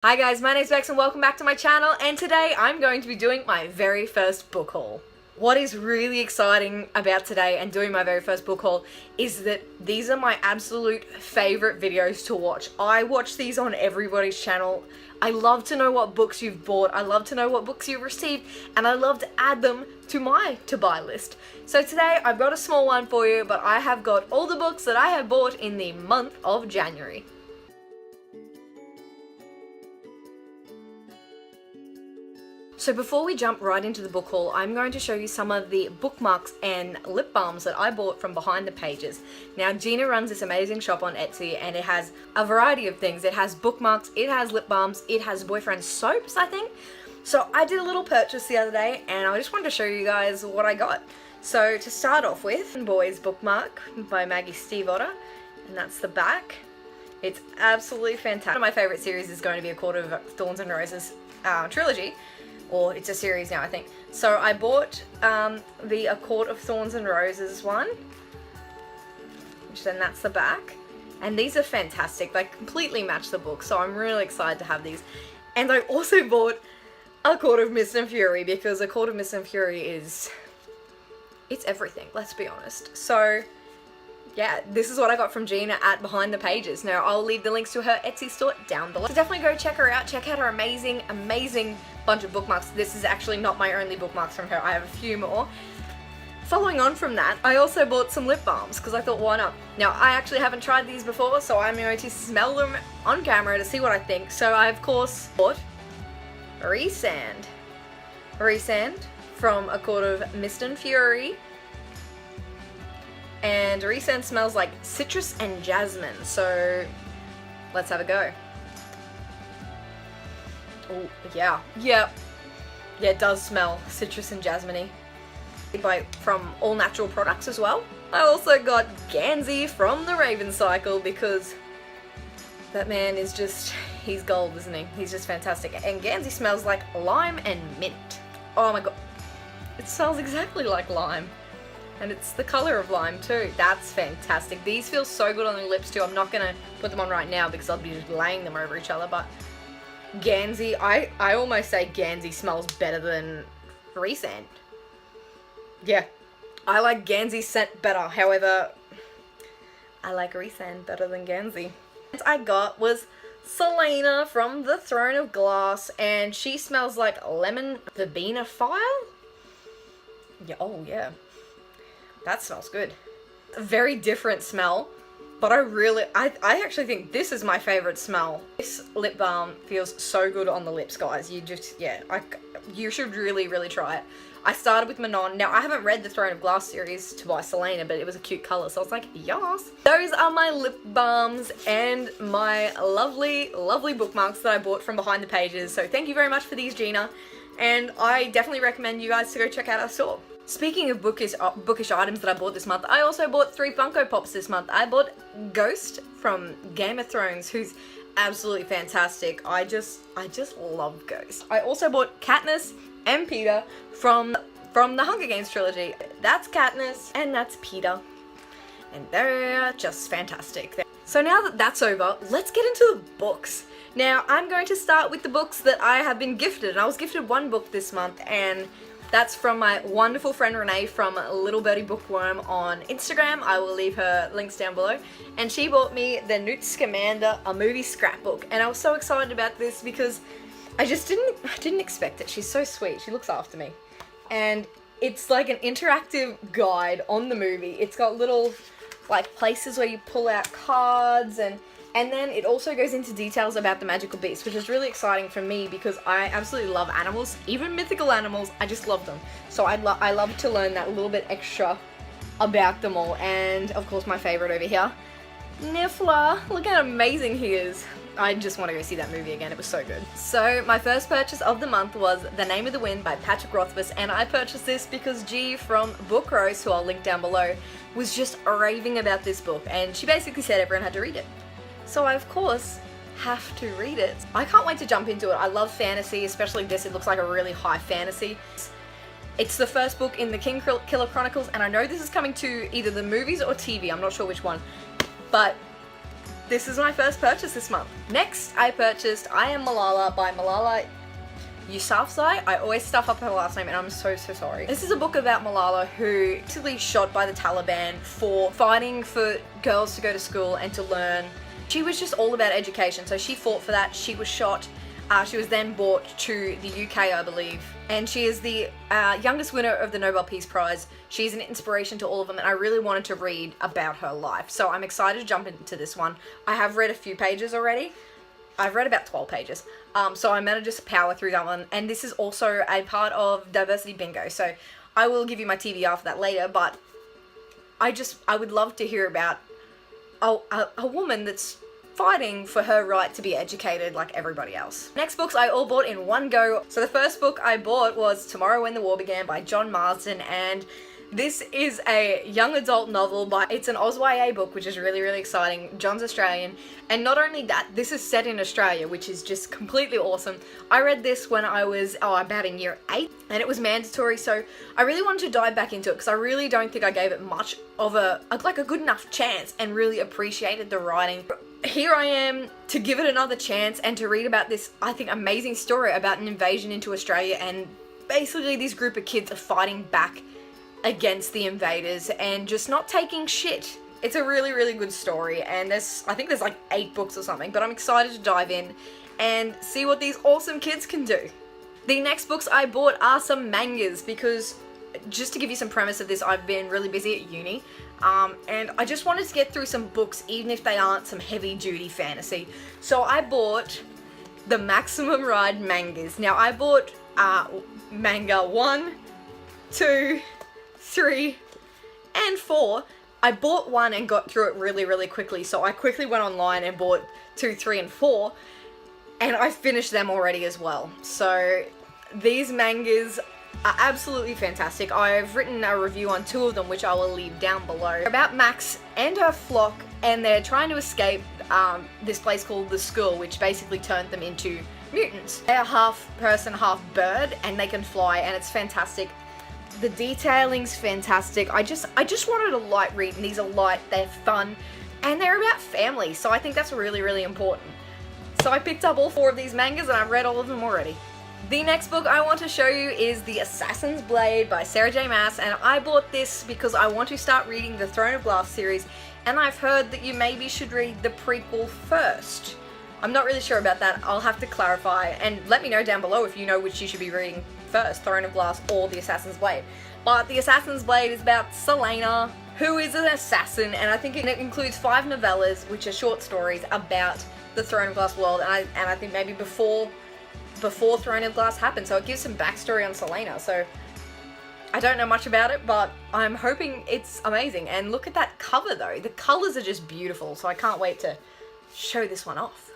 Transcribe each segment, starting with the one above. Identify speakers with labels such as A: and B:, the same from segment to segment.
A: Hi guys, my name's Bex and welcome back to my channel, and today I'm going to be doing my very first book haul. What is really exciting about today and doing my very first book haul is that these are my absolute favorite videos to watch. I watch these on everybody's channel. I love to know what books you've bought, I love to know what books you've received, and I love to add them to my to-buy list. So today I've got a small one for you, but I have got all the books that I have bought in the month of January. So before we jump right into the book haul, I'm going to show you some of the bookmarks and lip balms that I bought from behind the pages. Now Gina runs this amazing shop on Etsy and it has a variety of things. It has bookmarks, it has lip balms, it has boyfriend soaps, I think. So I did a little purchase the other day and I just wanted to show you guys what I got. So to start off with, Boys Bookmark by Maggie Stiefvater, and that's the back. It's absolutely fantastic. One of my favorite series is going to be A Court of Thorns and Roses trilogy. Or it's a series now, I think. So I bought the A Court of Thorns and Roses one, which then that's the back. And these are fantastic. They completely match the book, so I'm really excited to have these. And I also bought A Court of Mist and Fury because A Court of Mist and Fury it's everything, let's be honest. So yeah, this is what I got from Gina at Behind the Pages. Now, I'll leave the links to her Etsy store down below. So definitely go check her out. Check out her amazing, amazing bunch of bookmarks. This is actually not my only bookmarks from her. I have a few more. Following on from that, I also bought some lip balms because I thought, why not? Now, I actually haven't tried these before, so I'm going to smell them on camera to see what I think. So I, of course, bought Rhysand from A Court of Mist and Fury. And Rhysand smells like citrus and jasmine, so let's have a go. Oh, yeah, it does smell citrus and jasmine-y. From All Natural Products as well. I also got Gansey from the Raven Cycle because that man is just, he's gold, isn't he? He's just fantastic. And Gansey smells like lime and mint. Oh my god, it smells exactly like lime. And it's the color of lime too. That's fantastic. These feel so good on the lips too. I'm not going to put them on right now because I'll be just laying them over each other. But Gansey, I almost say Gansey smells better than Rhysand. Yeah, I like Gansey's scent better. However, I like Rhysand better than Gansey. What I got was Selena from The Throne of Glass. And she smells like lemon verbena file. Yeah, oh yeah. That smells good. A very different smell, but I actually think this is my favorite smell. This lip balm feels so good on the lips, guys. You should really try it. I started with Manon. Now, I haven't read the Throne of Glass series to buy Selena, but it was a cute color, so I was like, yes. Those are my lip balms and my lovely bookmarks that I bought from Behind the Pages. So thank you very much for these, Gina. And I definitely recommend you guys to go check out our store. Speaking of bookish items that I bought this month, I also bought 3 Funko Pops this month. I bought Ghost from Game of Thrones, who's absolutely fantastic. I just love Ghost. I also bought Katniss and Peter from the Hunger Games trilogy. That's Katniss and that's Peter. And they're just fantastic. So now that that's over, let's get into the books. Now, I'm going to start with the books that I have been gifted. And I was gifted one book this month, and that's from my wonderful friend Renee from Little Birdie Bookworm on Instagram. I will leave her links down below. And she bought me the Newt Scamander, a movie scrapbook. And I was so excited about this because I didn't expect it. She's so sweet. She looks after me. And it's like an interactive guide on the movie. It's got little like places where you pull out cards and then it also goes into details about the magical beasts, which is really exciting for me because I absolutely love animals, even mythical animals. I just love them. So I love to learn that little bit extra about them all. And of course, my favorite over here, Niffler. Look how amazing he is. I just want to go see that movie again. It was so good. So my first purchase of the month was The Name of the Wind by Patrick Rothfuss, and I purchased this because G from Book Rose, who I'll link down below, was just raving about this book, and she basically said everyone had to read it. So I, of course, have to read it. I can't wait to jump into it. I love fantasy, especially this. It looks like a really high fantasy. It's the first book in the King Killer Chronicles, and I know this is coming to either the movies or TV. I'm not sure which one. But this is my first purchase this month. Next, I purchased I Am Malala by Malala Yousafzai. I always stuff up her last name and I'm so sorry. This is a book about Malala, who was basically shot by the Taliban for fighting for girls to go to school and to learn. She was just all about education, so she fought for that. She was shot. She was then brought to the UK, I believe, and she is the youngest winner of the Nobel Peace Prize. She's an inspiration to all of them, and I really wanted to read about her life, so I'm excited to jump into this one. I have read a few pages already. I've read about 12 pages, so I'm gonna just power through that one, and this is also a part of Diversity Bingo, so I will give you my TBR for that later, but I would love to hear about a woman that's fighting for her right to be educated like everybody else. Next books I all bought in one go. So the first book I bought was Tomorrow When the War Began by John Marsden, and this is a young adult novel, but it's an OzYA book, which is really, really exciting. John's Australian, and not only that, this is set in Australia, which is just completely awesome. I read this when I was, about in year 8, and it was mandatory, so I really wanted to dive back into it, because I really don't think I gave it much of a good enough chance, and really appreciated the writing. Here I am to give it another chance, and to read about this, I think, amazing story about an invasion into Australia, and basically this group of kids are fighting back against the invaders and just not taking shit. It's a really, really good story, and I think there's like 8 books or something, but I'm excited to dive in and see what these awesome kids can do. The next books I bought are some mangas, because just to give you some premise of this, I've been really busy at uni, and I just wanted to get through some books, even if they aren't some heavy duty fantasy. So I bought the Maximum Ride mangas. Now I bought manga 1, 2, 3, and 4. I bought 1 and got through it really, really quickly, so I quickly went online and bought 2, 3, and 4, and I finished them already as well. So these mangas are absolutely fantastic. I've written a review on 2 of them, which I will leave down below. They're about Max and her flock, and they're trying to escape this place called the School, which basically turned them into mutants. They're half person, half bird, and they can fly, and it's fantastic. The detailing's fantastic. I just wanted a light read, and these are light, they're fun, and they're about family, so I think that's really, really important. So I picked up all 4 of these mangas, and I've read all of them already. The next book I want to show you is The Assassin's Blade by Sarah J Maas, and I bought this because I want to start reading the Throne of Glass series, and I've heard that you maybe should read the prequel first. I'm not really sure about that. I'll have to clarify, and let me know down below if you know which you should be reading first, Throne of Glass or The Assassin's Blade. But The Assassin's Blade is about Selena, who is an assassin, and I think it includes 5 novellas, which are short stories about the Throne of Glass world, and I think maybe before Throne of Glass happened, so it gives some backstory on Selena. So I don't know much about it, but I'm hoping it's amazing. And look at that cover though, the colors are just beautiful, so I can't wait to show this one off.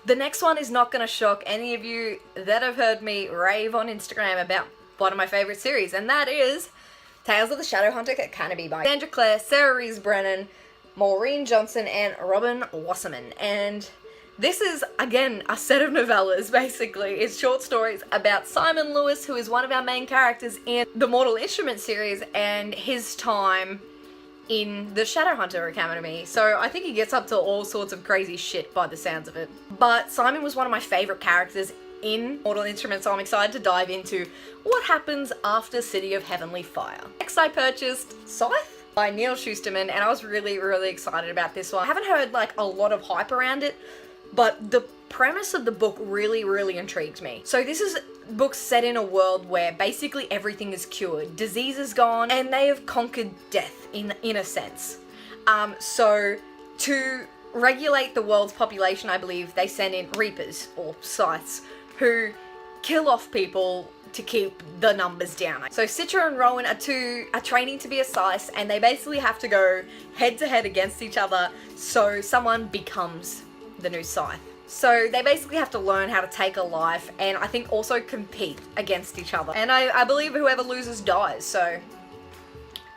A: The next one is not going to shock any of you that have heard me rave on Instagram about one of my favourite series, and that is Tales of the Shadowhunter Canopy by Sandra Clare, Sarah Rees Brennan, Maureen Johnson, and Robin Wasserman. And this is, again, a set of novellas, basically. It's short stories about Simon Lewis, who is one of our main characters in the Mortal Instruments series, and his time in the Shadowhunter Academy. So I think he gets up to all sorts of crazy shit by the sounds of it. But Simon was one of my favourite characters in Mortal Instruments, so I'm excited to dive into what happens after City of Heavenly Fire. Next I purchased Scythe by Neil Shusterman, and I was really, really excited about this one. I haven't heard like a lot of hype around it, but the premise of the book really, really intrigued me. So this is a book set in a world where basically everything is cured. Disease is gone, and they have conquered death in a sense. So to regulate the world's population, I believe, they send in Reapers, or Scythes, who kill off people to keep the numbers down. So Citra and Rowan are training to be a Scythe, and they basically have to go head to head against each other so someone becomes the new Scythe. So they basically have to learn how to take a life, and I think also compete against each other. And I believe whoever loses dies, so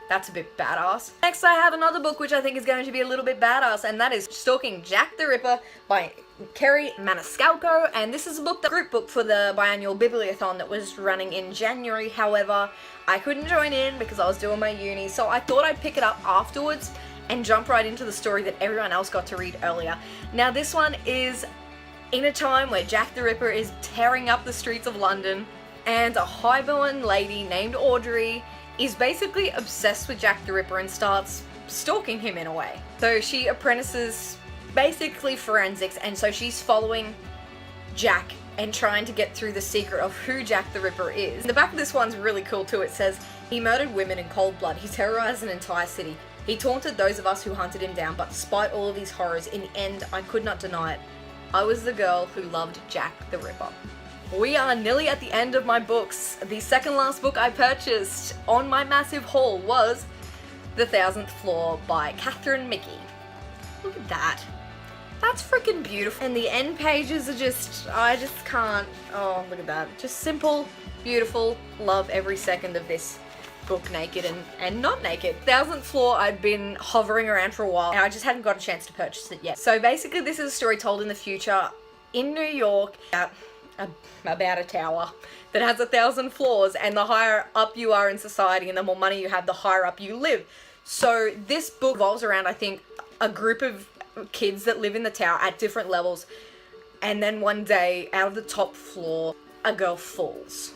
A: that's a bit badass. Next I have another book which I think is going to be a little bit badass, and that is Stalking Jack the Ripper by Kerry Maniscalco, and this is a book, the group book for the biannual bibliothon that was running in January. However, I couldn't join in because I was doing my uni, so I thought I'd pick it up afterwards and jump right into the story that everyone else got to read earlier. Now this one is in a time where Jack the Ripper is tearing up the streets of London, and a highborn lady named Audrey is basically obsessed with Jack the Ripper and starts stalking him in a way. So she apprentices basically forensics, and so she's following Jack and trying to get through the secret of who Jack the Ripper is. The back of this one's really cool too. It says, "He murdered women in cold blood. He terrorized an entire city. He taunted those of us who hunted him down, but despite all of these horrors, in the end, I could not deny it. I was the girl who loved Jack the Ripper." We are nearly at the end of my books. The second last book I purchased on my massive haul was The 1,000th Floor by Catherine Mickey. Look at that. That's freaking beautiful. And the end pages are just, I just can't, oh, look at that. Just simple, beautiful, love every second of this book, naked and not naked. 1,000th Floor I'd been hovering around for a while, and I just hadn't got a chance to purchase it yet. So basically this is a story told in the future in New York about a tower that has 1,000 floors, and the higher up you are in society and the more money you have, the higher up you live. So this book revolves around, I think, a group of kids that live in the tower at different levels, and then one day out of the top floor a girl falls.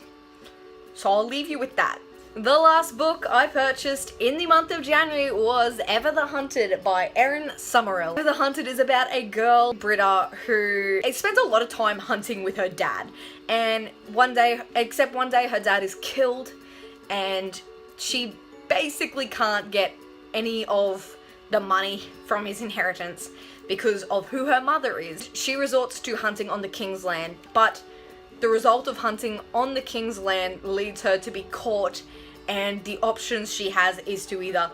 A: So I'll leave you with that. The last book I purchased in the month of January was Ever the Hunted by Erin Summerall. Ever the Hunted is about a girl, Britta, who spends a lot of time hunting with her dad, and one day her dad is killed, and she basically can't get any of the money from his inheritance because of who her mother is. She resorts to hunting on the king's land, but the result of hunting on the king's land leads her to be caught, and the options she has is to either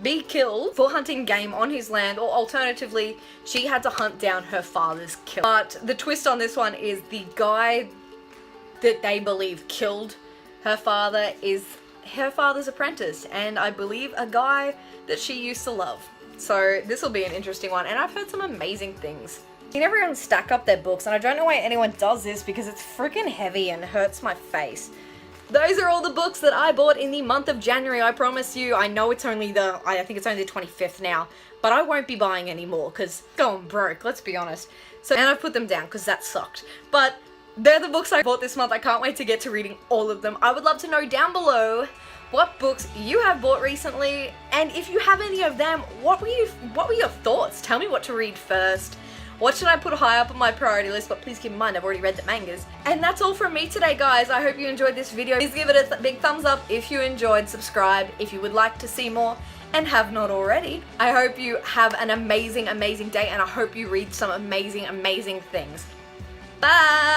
A: be killed for hunting game on his land, or alternatively, she had to hunt down her father's killer. But the twist on this one is the guy that they believe killed her father is her father's apprentice, and I believe a guy that she used to love. So this will be an interesting one, and I've heard some amazing things. You know, everyone stack up their books, and I don't know why anyone does this because it's freaking heavy and hurts my face. Those are all the books that I bought in the month of January. I promise you, I know it's only I think it's only the 25th now, but I won't be buying any more because going broke, let's be honest. So, and I've put them down because that sucked. But they're the books I bought this month. I can't wait to get to reading all of them. I would love to know down below what books you have bought recently, and if you have any of them, what were your thoughts? Tell me what to read first. What should I put high up on my priority list? But please keep in mind, I've already read the mangas. And that's all from me today, guys. I hope you enjoyed this video. Please give it a big thumbs up if you enjoyed, subscribe if you would like to see more, and have not already. I hope you have an amazing, amazing day, and I hope you read some amazing, amazing things. Bye!